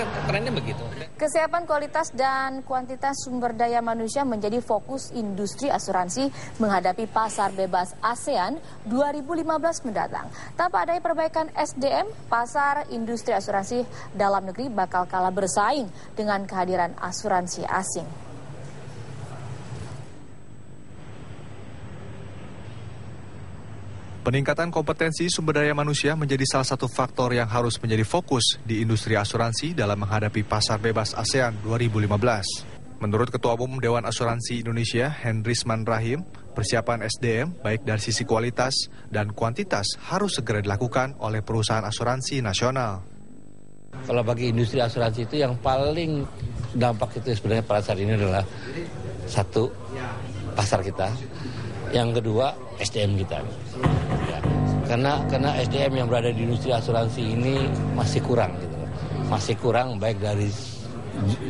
Trennya begitu. Kesiapan kualitas dan kuantitas sumber daya manusia menjadi fokus industri asuransi menghadapi pasar bebas ASEAN 2015 mendatang. Tanpa adanya perbaikan SDM, pasar industri asuransi dalam negeri bakal kalah bersaing dengan kehadiran asuransi asing. Peningkatan kompetensi sumber daya manusia menjadi salah satu faktor yang harus menjadi fokus di industri asuransi dalam menghadapi pasar bebas ASEAN 2015. Menurut Ketua Umum Dewan Asuransi Indonesia, Hendrisman Rahim, persiapan SDM baik dari sisi kualitas dan kuantitas harus segera dilakukan oleh perusahaan asuransi nasional. Kalau bagi industri asuransi itu yang paling dampak itu sebenarnya pada saat ini adalah satu, pasar kita. Yang kedua, SDM kita. Ya, karena SDM yang berada di industri asuransi ini masih kurang gitu. Masih kurang baik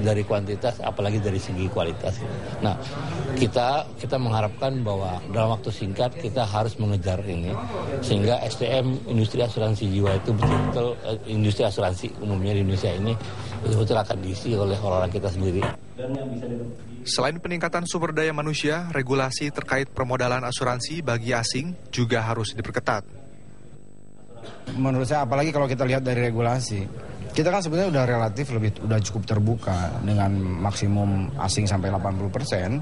dari kuantitas apalagi dari segi kualitas. Nah, kita mengharapkan bahwa dalam waktu singkat kita harus mengejar ini sehingga SDM industri asuransi jiwa itu betul-betul industri asuransi umumnya di Indonesia ini betul-betul akan diisi oleh orang-orang kita sendiri. Selain peningkatan sumber daya manusia, regulasi terkait permodalan asuransi bagi asing juga harus diperketat. Menurut saya, apalagi kalau kita lihat dari regulasi, kita kan sebenarnya udah cukup terbuka dengan maksimum asing sampai 80%.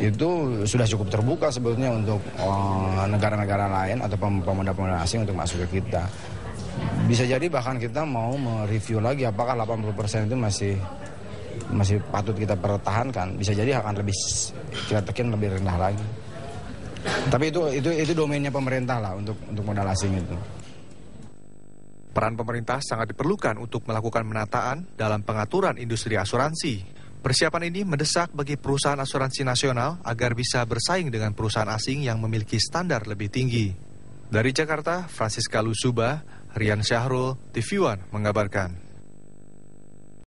Itu sudah cukup terbuka sebetulnya untuk negara-negara lain atau pemodal-pemodal asing untuk masuk ke kita. Bisa jadi bahkan kita mau mereview lagi apakah 80% itu masih patut kita pertahankan. Bisa jadi akan lebih kita tekin lebih rendah lagi. Tapi itu domainnya pemerintah lah untuk modal asing itu. Peran pemerintah sangat diperlukan untuk melakukan penataan dalam pengaturan industri asuransi. Persiapan ini mendesak bagi perusahaan asuransi nasional agar bisa bersaing dengan perusahaan asing yang memiliki standar lebih tinggi. Dari Jakarta, Francisca Lusuba, Rian Syahrul, TV One mengabarkan.